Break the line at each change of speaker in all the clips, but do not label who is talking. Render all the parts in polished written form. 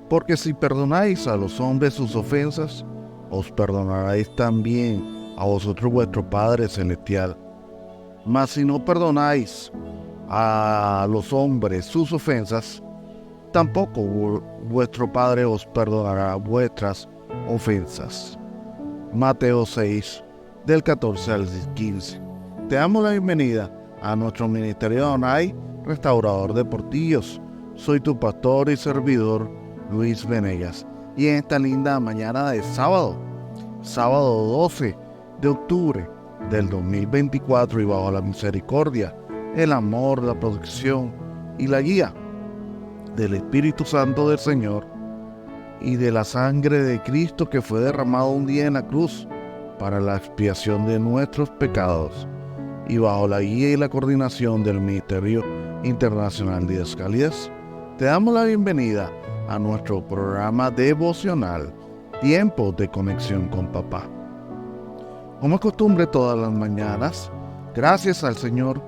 Porque si perdonáis a los hombres sus ofensas, os perdonaréis también a vosotros vuestro Padre Celestial. Mas si no perdonáis a los hombres sus ofensas, tampoco vuestro Padre os perdonará vuestras ofensas. Mateo 6, del 14 al 15. Te damos la bienvenida a nuestro ministerio de Adonai, restaurador de portillos. Soy tu pastor y servidor, Luis Venegas. Y en esta linda mañana de sábado 12 de octubre del 2024, y bajo la misericordia, el amor, la protección y la guía del Espíritu Santo del Señor y de la sangre de Cristo que fue derramado un día en la cruz para la expiación de nuestros pecados, y bajo la guía y la coordinación del Ministerio Internacional de Escalías, te damos la bienvenida a nuestro programa devocional Tiempo de Conexión con Papá. Como es costumbre, todas las mañanas, gracias al Señor,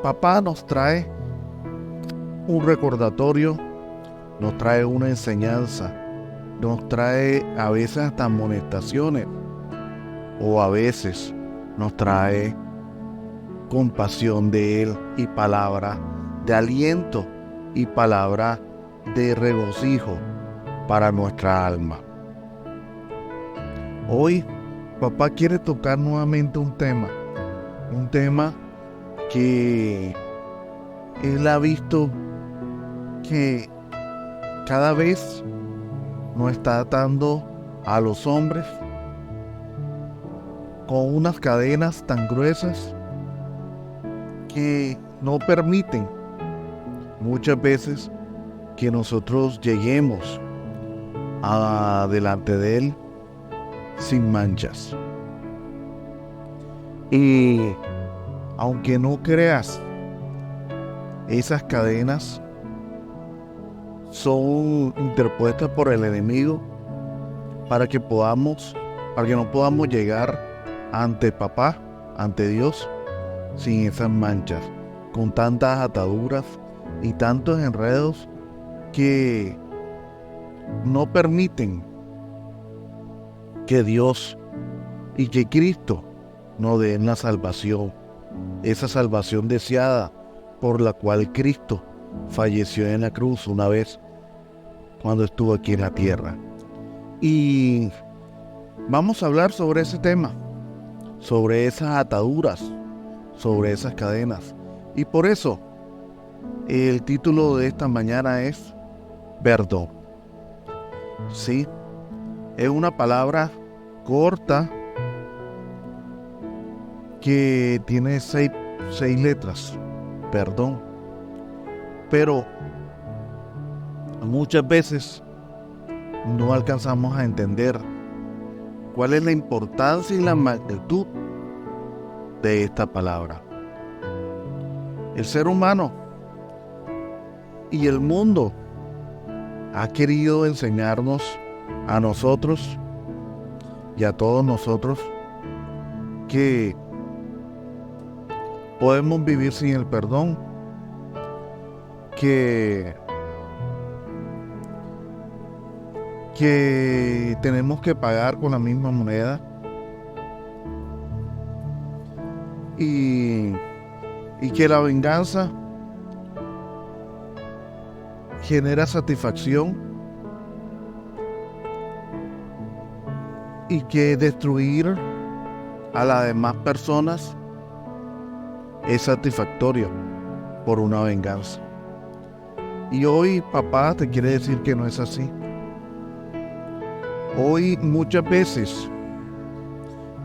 Papá nos trae un recordatorio, nos trae una enseñanza, nos trae a veces hasta amonestaciones, o a veces nos trae compasión de Él y palabra de aliento y palabra de regocijo para nuestra alma. Hoy Papá quiere tocar nuevamente un tema que Él ha visto que cada vez nos está atando a los hombres con unas cadenas tan gruesas que no permiten muchas veces que nosotros lleguemos delante de Él sin manchas. Y aunque no creas, esas cadenas son interpuestas por el enemigo para que no podamos llegar ante Papá, ante Dios, sin esas manchas, con tantas ataduras y tantos enredos que no permiten que Dios y que Cristo nos den la salvación, esa salvación deseada por la cual Cristo falleció en la cruz una vez cuando estuvo aquí en la tierra. Y vamos a hablar sobre ese tema, sobre esas ataduras, sobre esas cadenas. Y por eso el título de esta mañana es perdón. Sí, es una palabra corta que tiene seis letras, perdón. Pero muchas veces no alcanzamos a entender cuál es la importancia y la magnitud de esta palabra. El ser humano y el mundo ha querido enseñarnos a nosotros y a todos nosotros que podemos vivir sin el perdón, que tenemos que pagar con la misma moneda y que la venganza genera satisfacción y que destruir a las demás personas es satisfactorio por una venganza. Y hoy Papá te quiere decir que no es así. Hoy muchas veces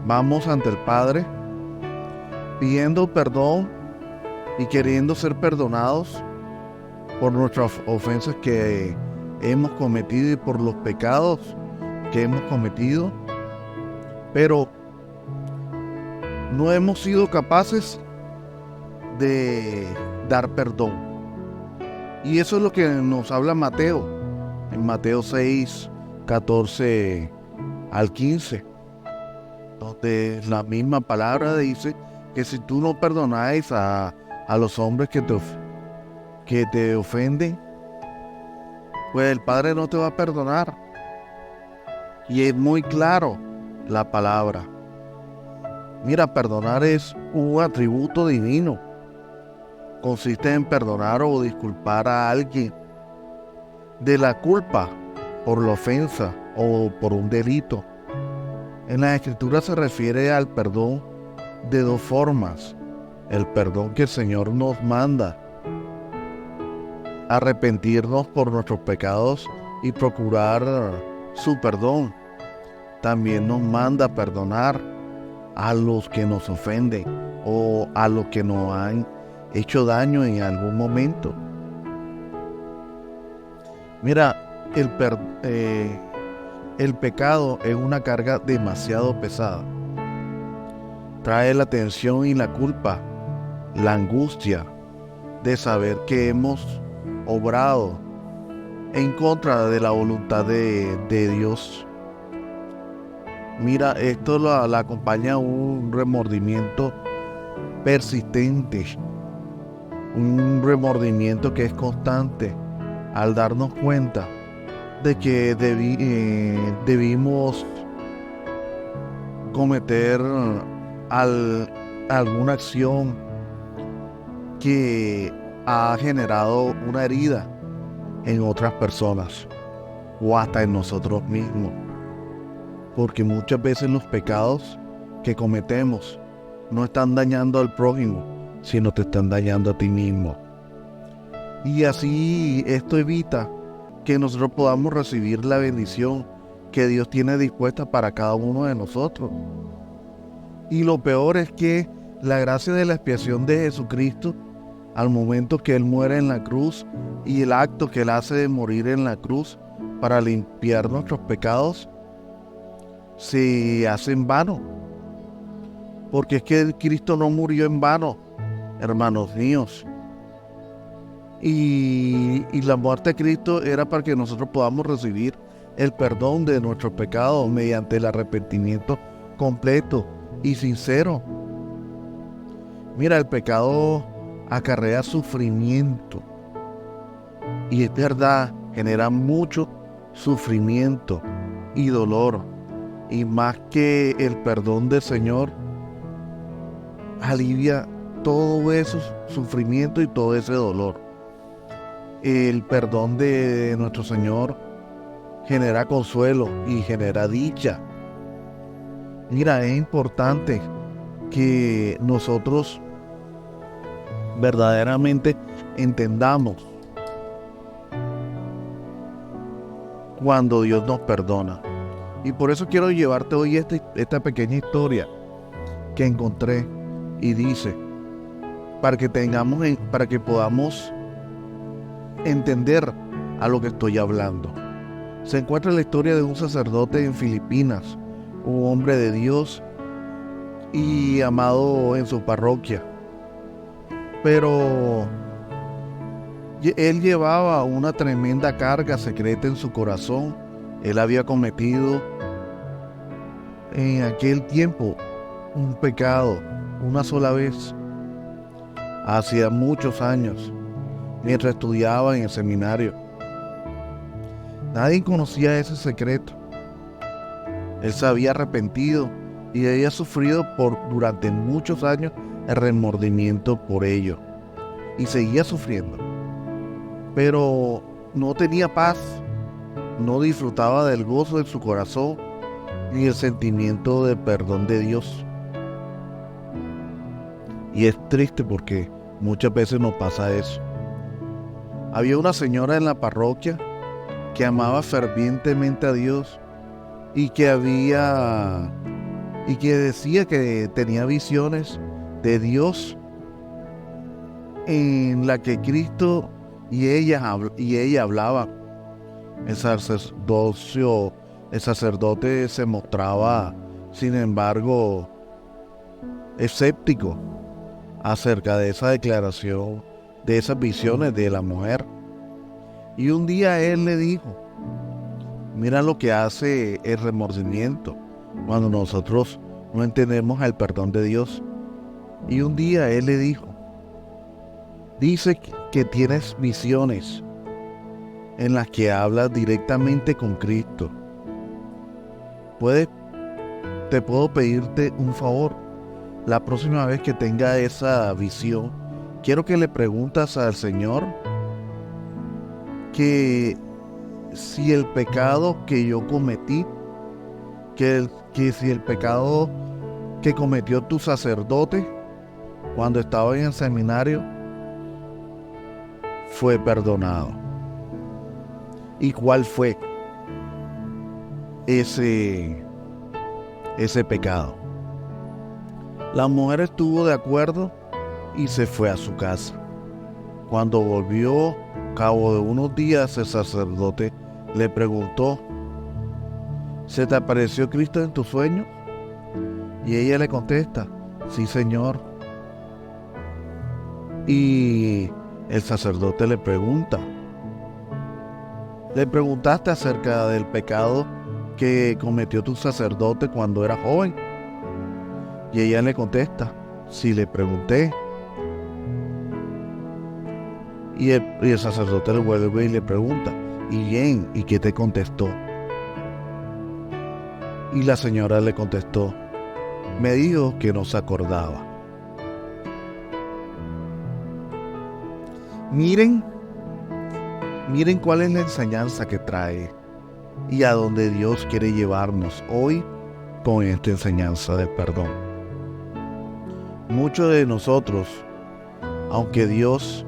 vamos ante el Padre pidiendo perdón y queriendo ser perdonados por nuestras ofensas que hemos cometido y por los pecados que hemos cometido, pero no hemos sido capaces de dar perdón. Y eso es lo que nos habla Mateo, en Mateo 6, 14 al 15, donde la misma palabra dice que si tú no perdonáis a los hombres que te ofenden, pues el Padre no te va a perdonar. Y es muy claro la palabra. Mira, perdonar es un atributo divino. Consiste en perdonar o disculpar a alguien de la culpa por la ofensa o por un delito. En la Escritura se refiere al perdón de dos formas. El perdón que el Señor nos manda, arrepentirnos por nuestros pecados y procurar su perdón. También nos manda perdonar a los que nos ofenden o a los que nos han hecho daño en algún momento. Mira, el pecado es una carga demasiado pesada. Trae la tensión y la culpa, la angustia de saber que hemos obrado en contra de la voluntad de Dios. Mira, esto la acompaña un remordimiento persistente, un remordimiento que es constante al darnos cuenta de que debimos cometer alguna acción que ha generado una herida en otras personas o hasta en nosotros mismos. Porque muchas veces los pecados que cometemos no están dañando al prójimo, sino te están dañando a ti mismo. Y así esto evita que nosotros podamos recibir la bendición que Dios tiene dispuesta para cada uno de nosotros. Y lo peor es que la gracia de la expiación de Jesucristo, al momento que Él muere en la cruz, y el acto que Él hace de morir en la cruz para limpiar nuestros pecados, se hace en vano. Porque es que Cristo no murió en vano, hermanos míos. Y la muerte de Cristo era para que nosotros podamos recibir el perdón de nuestros pecados mediante el arrepentimiento completo y sincero. Mira, el pecado acarrea sufrimiento. Y es verdad, genera mucho sufrimiento y dolor. Y más que el perdón del Señor, alivia todo ese sufrimiento y todo ese dolor. El perdón de nuestro Señor genera consuelo y genera dicha. Mira, es importante que nosotros verdaderamente entendamos cuando Dios nos perdona. Y por eso quiero llevarte hoy esta pequeña historia que encontré y dice, para que podamos entender a lo que estoy hablando. Se encuentra la historia de un sacerdote en Filipinas, un hombre de Dios y amado en su parroquia. Pero él llevaba una tremenda carga secreta en su corazón. Él había cometido en aquel tiempo un pecado una sola vez, hacía muchos años, mientras estudiaba en el seminario. Nadie conocía ese secreto. Él se había arrepentido y había sufrido durante muchos años el remordimiento por ello. Y seguía sufriendo. Pero no tenía paz, no disfrutaba del gozo de su corazón ni el sentimiento de perdón de Dios. Y es triste porque muchas veces nos pasa eso. Había una señora en la parroquia que amaba fervientemente a Dios y que decía que tenía visiones de Dios en la que Cristo y ella hablaban. El sacerdote se mostraba, sin embargo, escéptico acerca de esa declaración, de esas visiones de la mujer. Y un día él le dijo, mira lo que hace el remordimiento cuando nosotros no entendemos el perdón de Dios. Y un día él le dijo, dice que tienes visiones en las que hablas directamente con Cristo. Te puedo pedirte un favor. La próxima vez que tenga esa visión, quiero que le preguntas al Señor que si el pecado que yo cometí, que si el pecado que cometió tu sacerdote cuando estaba en el seminario fue perdonado. ¿Y cuál fue ese pecado? La mujer estuvo de acuerdo y se fue a su casa. Cuando volvió, cabo de unos días, el sacerdote le preguntó: ¿se te apareció Cristo en tu sueño? Y ella le contesta: sí, Señor. Y el sacerdote le pregunta: ¿le preguntaste acerca del pecado que cometió tu sacerdote cuando era joven? Y ella le contesta: sí, le pregunté. Y el sacerdote le vuelve y le pregunta: ¿y bien? ¿Y qué te contestó? Y la señora le contestó: me dijo que no se acordaba. Miren cuál es la enseñanza que trae y a dónde Dios quiere llevarnos hoy con esta enseñanza del perdón. Muchos de nosotros, aunque Dios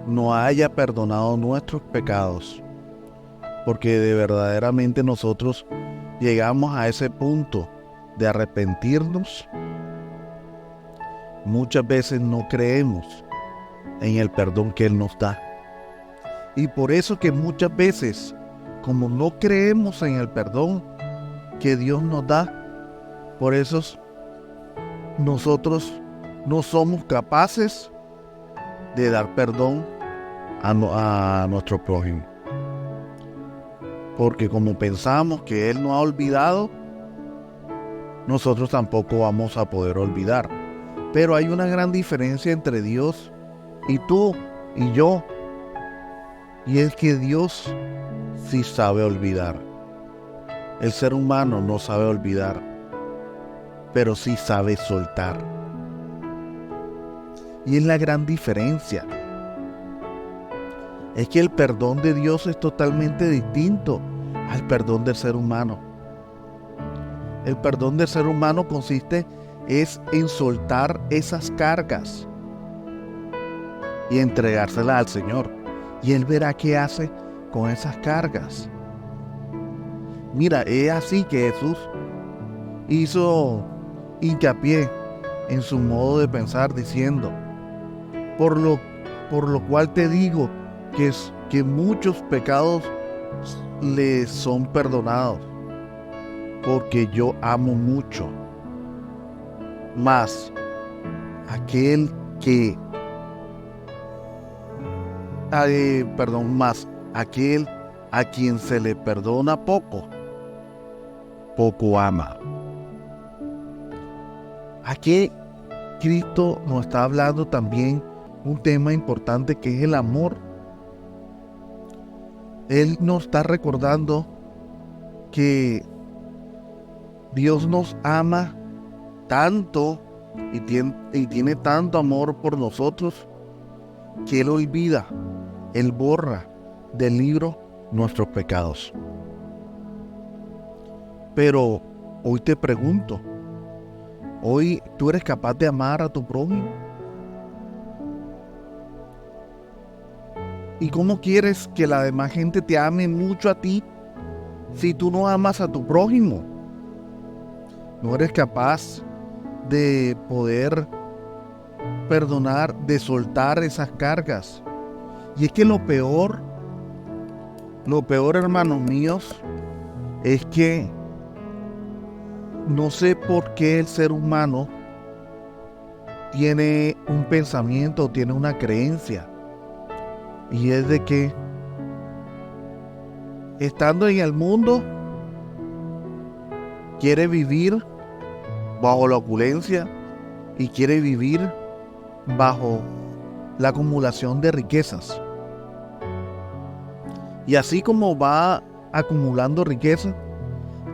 no haya perdonado nuestros pecados, porque de verdaderamente nosotros llegamos a ese punto de arrepentirnos, muchas veces no creemos en el perdón que Él nos da. Y por eso que muchas veces, como no creemos en el perdón que Dios nos da, por eso nosotros no somos capaces de dar perdón a nuestro prójimo. Porque como pensamos que Él no ha olvidado, nosotros tampoco vamos a poder olvidar. Pero hay una gran diferencia entre Dios y tú y yo. Y es que Dios sí sabe olvidar. El ser humano no sabe olvidar, pero sí sabe soltar. Y es la gran diferencia. Es que el perdón de Dios es totalmente distinto al perdón del ser humano. El perdón del ser humano consiste en soltar esas cargas y entregárselas al Señor. Y Él verá qué hace con esas cargas. Mira, es así que Jesús hizo hincapié en su modo de pensar, diciendo: por lo cual te digo que muchos pecados le son perdonados, porque yo amo mucho. Mas aquel a quien se le perdona poco, poco ama. Aquí Cristo nos está hablando también un tema importante, que es el amor. Él nos está recordando que Dios nos ama tanto y tiene tanto amor por nosotros, que Él olvida, Él borra del libro nuestros pecados. Pero hoy te pregunto, ¿hoy tú eres capaz de amar a tu prójimo? ¿Y cómo quieres que la demás gente te ame mucho a ti si tú no amas a tu prójimo? No eres capaz de poder perdonar, de soltar esas cargas. Y es que lo peor, hermanos míos, es que no sé por qué el ser humano tiene un pensamiento, tiene una creencia, y es de que estando en el mundo quiere vivir bajo la opulencia y quiere vivir bajo la acumulación de riquezas. Y así como va acumulando riqueza,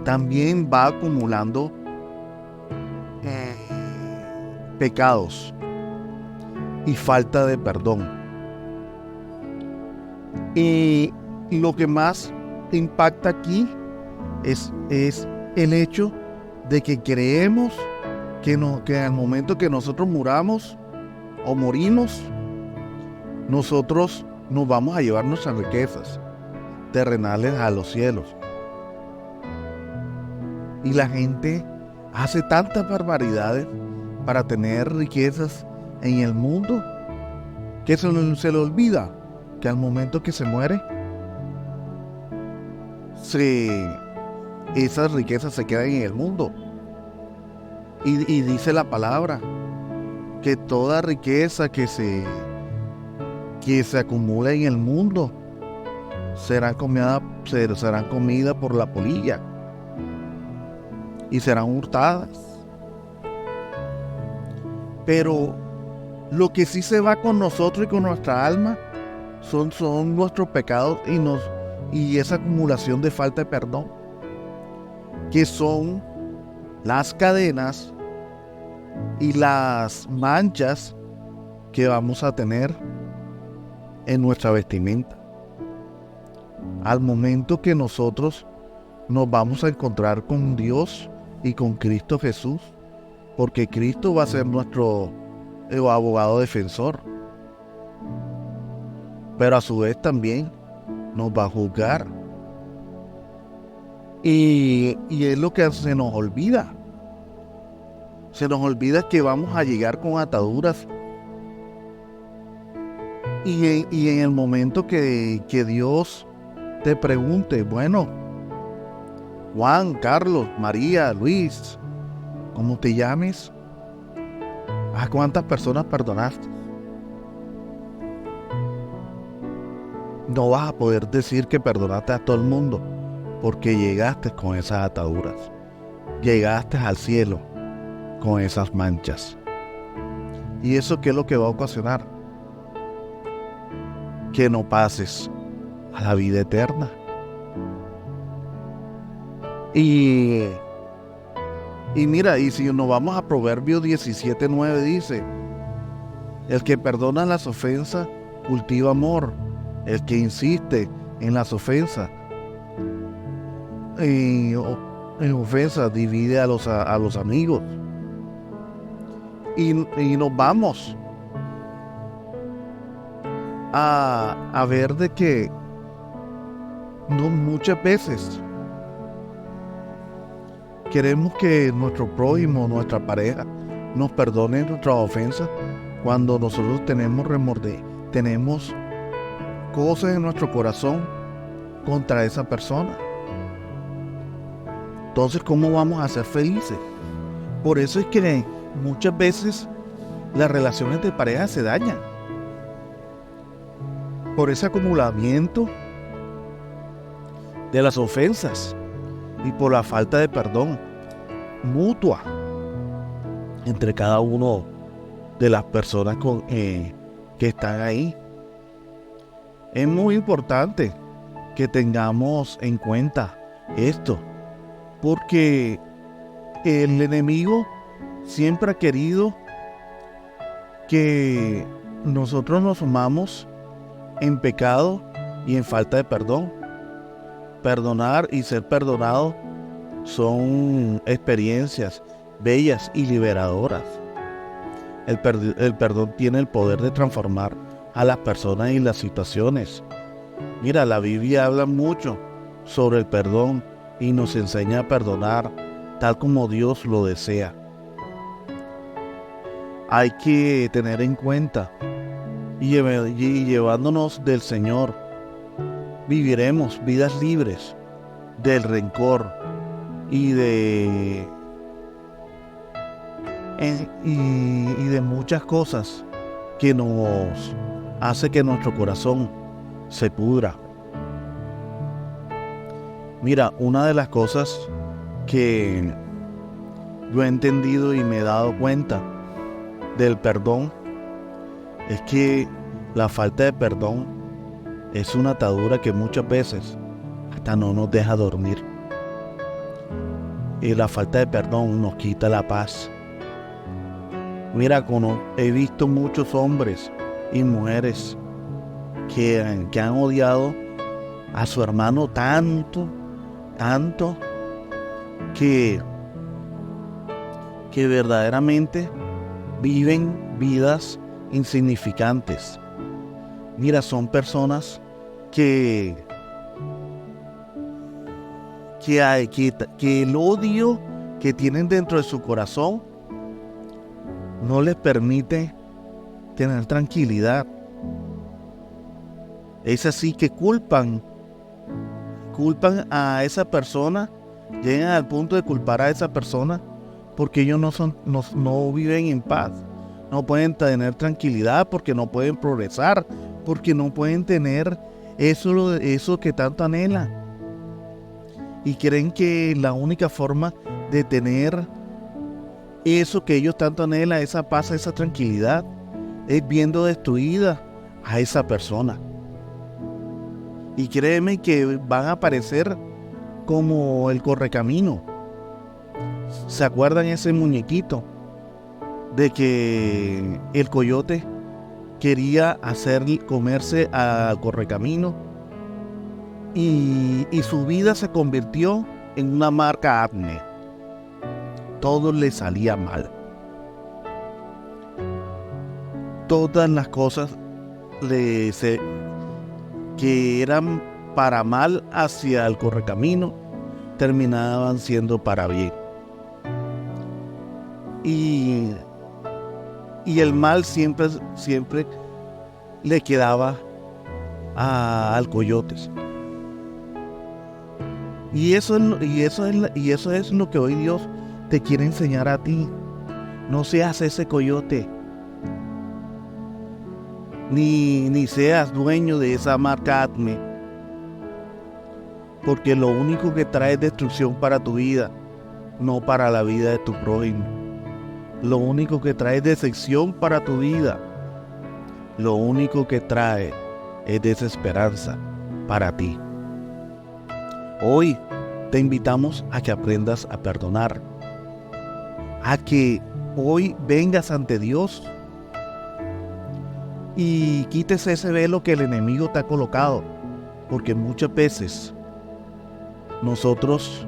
también va acumulando pecados y falta de perdón. Y lo que más impacta aquí es el hecho de que creemos que al momento que nosotros muramos o morimos, nosotros nos vamos a llevar nuestras riquezas terrenales a los cielos. Y la gente hace tantas barbaridades para tener riquezas en el mundo que se le olvida que al momento que se muere, esas riquezas se quedan en el mundo. Y dice la palabra que toda riqueza que se acumula en el mundo serán comida por la polilla y serán hurtadas. Pero lo que sí se va con nosotros y con nuestra alma son nuestros pecados y esa acumulación de falta de perdón, que son las cadenas y las manchas que vamos a tener en nuestra vestimenta al momento que nosotros nos vamos a encontrar con Dios y con Cristo Jesús, porque Cristo va a ser nuestro abogado defensor, pero a su vez también nos va a juzgar. Y es lo que se nos olvida. Se nos olvida que vamos a llegar con ataduras. Y en el momento que Dios te pregunte, bueno, Juan, Carlos, María, Luis, como te llames, ¿a cuántas personas perdonaste? No vas a poder decir que perdonaste a todo el mundo, porque llegaste con esas ataduras. Llegaste al cielo con esas manchas. ¿Y eso qué es lo que va a ocasionar? Que no pases a la vida eterna. Y mira, y si nos vamos a Proverbios 17:9, dice: el que perdona las ofensas cultiva amor, el que insiste en las ofensas en ofensas divide a los amigos. Y nos vamos a ver de que muchas veces queremos que nuestro prójimo, nuestra pareja, nos perdone nuestras ofensas cuando nosotros tenemos cosas en nuestro corazón contra esa persona. Entonces, ¿cómo vamos a ser felices? Por eso es que muchas veces las relaciones de pareja se dañan. Por ese acumulamiento de las ofensas y por la falta de perdón mutua entre cada uno de las personas que están ahí. Es muy importante que tengamos en cuenta esto, porque el enemigo siempre ha querido que nosotros nos sumamos en pecado y en falta de perdón. Perdonar y ser perdonado son experiencias bellas y liberadoras. El perdón tiene el poder de transformar a las personas y las situaciones. Mira, la Biblia habla mucho sobre el perdón y nos enseña a perdonar tal como Dios lo desea. Hay que tener en cuenta y llevándonos del Señor, viviremos vidas libres del rencor y de muchas cosas que nos hace que nuestro corazón se pudra. Mira, una de las cosas que yo he entendido y me he dado cuenta del perdón es que la falta de perdón es una atadura que muchas veces hasta no nos deja dormir. Y la falta de perdón nos quita la paz. Mira, he visto muchos hombres y mujeres que han odiado a su hermano tanto que verdaderamente viven vidas insignificantes. Mira, son personas que el odio que tienen dentro de su corazón no les permite tener tranquilidad. Es así que culpan a esa persona, llegan al punto de culpar a esa persona porque ellos no viven en paz, no pueden tener tranquilidad, porque no pueden progresar, porque no pueden tener eso que tanto anhelan. Y creen que la única forma de tener eso que ellos tanto anhelan, esa paz, esa tranquilidad, es viendo destruida a esa persona. Y créeme que van a aparecer como el correcamino. ¿Se acuerdan ese muñequito de que el coyote quería comerse al correcamino? Y su vida se convirtió en una marca acné. Todo le salía mal. Todas las cosas que eran para mal hacia el correcamino terminaban siendo para bien. Y el mal siempre le quedaba al coyote. Y eso es lo que hoy Dios te quiere enseñar a ti. No seas ese coyote, ni seas dueño de esa marca acné, porque lo único que trae es destrucción para tu vida, no para la vida de tu prójimo. Lo único que trae es decepción para tu vida. Lo único que trae es desesperanza para ti. Hoy te invitamos a que aprendas a perdonar, a que hoy vengas ante Dios y quites ese velo que el enemigo te ha colocado, porque muchas veces nosotros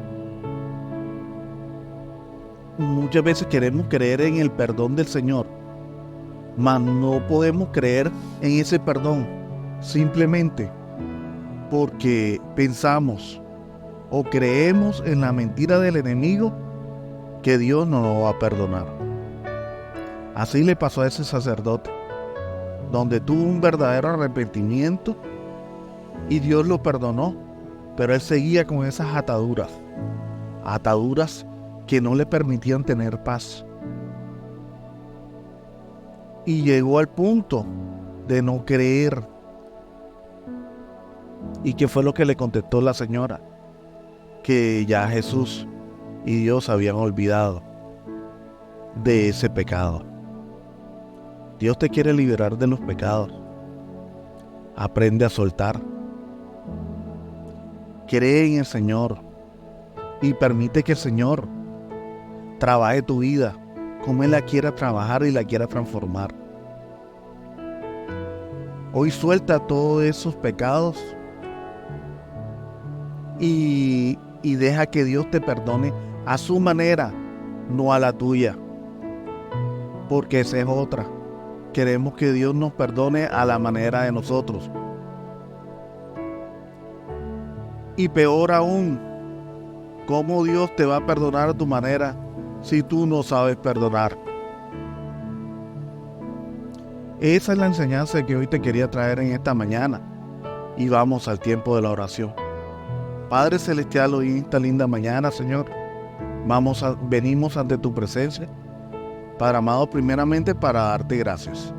queremos creer en el perdón del Señor, mas no podemos creer en ese perdón simplemente porque pensamos o creemos en la mentira del enemigo que Dios no nos va a perdonar. Así le pasó a ese sacerdote, donde tuvo un verdadero arrepentimiento y Dios lo perdonó, pero él seguía con esas ataduras que no le permitían tener paz. Y llegó al punto de no creer. ¿Y qué fue lo que le contestó la señora? Que ya Jesús y Dios habían olvidado de ese pecado. Dios te quiere liberar de los pecados. Aprende a soltar. Cree en el Señor y permite que el Señor trabaje tu vida como Él la quiera trabajar y la quiera transformar. Hoy suelta todos esos pecados y deja que Dios te perdone a su manera, no a la tuya, porque esa es otra. Queremos que Dios nos perdone a la manera de nosotros. Y peor aún, ¿cómo Dios te va a perdonar a tu manera si tú no sabes perdonar? Esa es la enseñanza que hoy te quería traer en esta mañana. Y vamos al tiempo de la oración. Padre Celestial, hoy en esta linda mañana, Señor, venimos ante tu presencia, Padre amado, primeramente para darte gracias.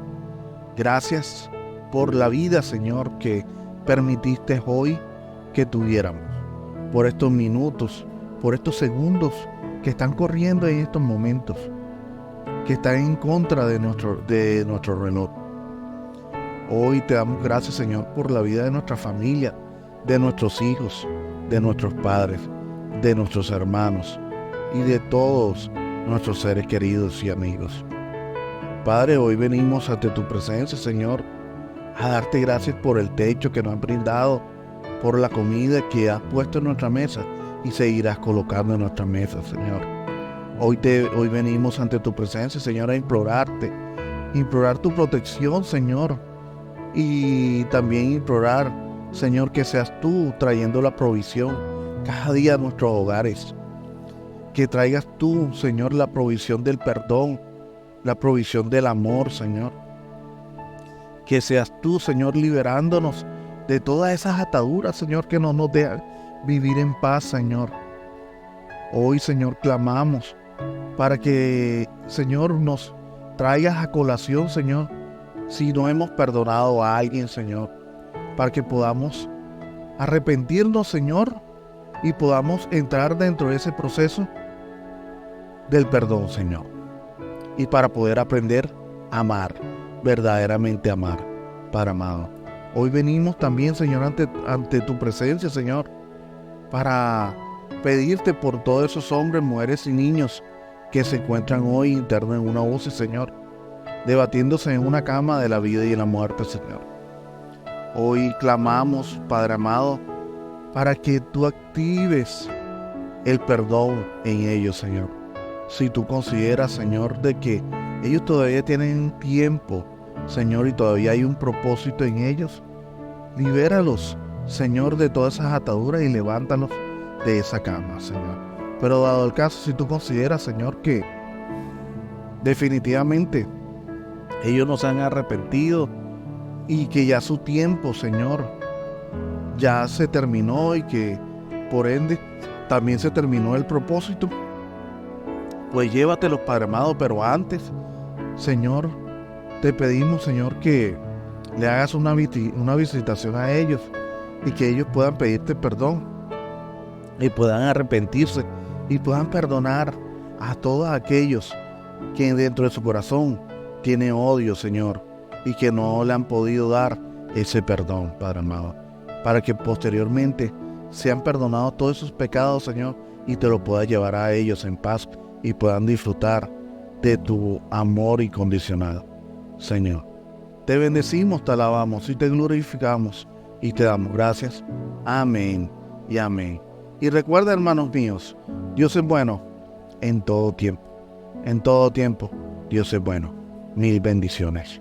Gracias por la vida, Señor, que permitiste hoy que tuviéramos. Por estos minutos, por estos segundos que están corriendo en estos momentos, que están en contra de nuestro reloj. Hoy te damos gracias, Señor, por la vida de nuestra familia, de nuestros hijos, de nuestros padres, de nuestros hermanos y de todos nuestros seres queridos y amigos. Padre, hoy venimos ante tu presencia, Señor, a darte gracias por el techo que nos has brindado, por la comida que has puesto en nuestra mesa y seguirás colocando en nuestra mesa, Señor. Hoy venimos ante tu presencia, Señor, a implorar tu protección, Señor, y también implorar, Señor, que seas tú trayendo la provisión cada día a nuestros hogares, que traigas tú, Señor, la provisión del perdón, la provisión del amor, Señor, que seas tú, Señor, liberándonos de todas esas ataduras, Señor, que no nos dejan vivir en paz, Señor. Hoy, Señor, clamamos para que, Señor, nos traigas a colación, Señor, si no hemos perdonado a alguien, Señor, para que podamos arrepentirnos, Señor, y podamos entrar dentro de ese proceso del perdón, Señor, y para poder aprender a amar, verdaderamente amar, Padre amado. Hoy venimos también, Señor, ante tu presencia, Señor, para pedirte por todos esos hombres, mujeres y niños que se encuentran hoy internos en una UCI, Señor, debatiéndose en una cama de la vida y de la muerte, Señor. Hoy clamamos, Padre amado, para que tú actives el perdón en ellos, Señor. Si tú consideras, Señor, de que ellos todavía tienen tiempo, Señor, y todavía hay un propósito en ellos, libéralos, Señor, de todas esas ataduras y levántalos de esa cama, Señor. Pero dado el caso, si tú consideras, Señor, que definitivamente ellos no se han arrepentido y que ya su tiempo, Señor, ya se terminó y que por ende también se terminó el propósito, pues llévatelos, Padre amado. Pero antes, Señor, te pedimos, Señor, que le hagas una visitación a ellos y que ellos puedan pedirte perdón y puedan arrepentirse y puedan perdonar a todos aquellos que dentro de su corazón tiene odio, Señor, y que no le han podido dar ese perdón, Padre amado, para que posteriormente sean perdonados todos esos pecados, Señor, y te lo puedas llevar a ellos en paz y puedan disfrutar de tu amor incondicional, Señor. Te bendecimos, te alabamos y te glorificamos y te damos gracias. Amén y amén. Y recuerda, hermanos míos, Dios es bueno en todo tiempo. En todo tiempo, Dios es bueno. Mil bendiciones.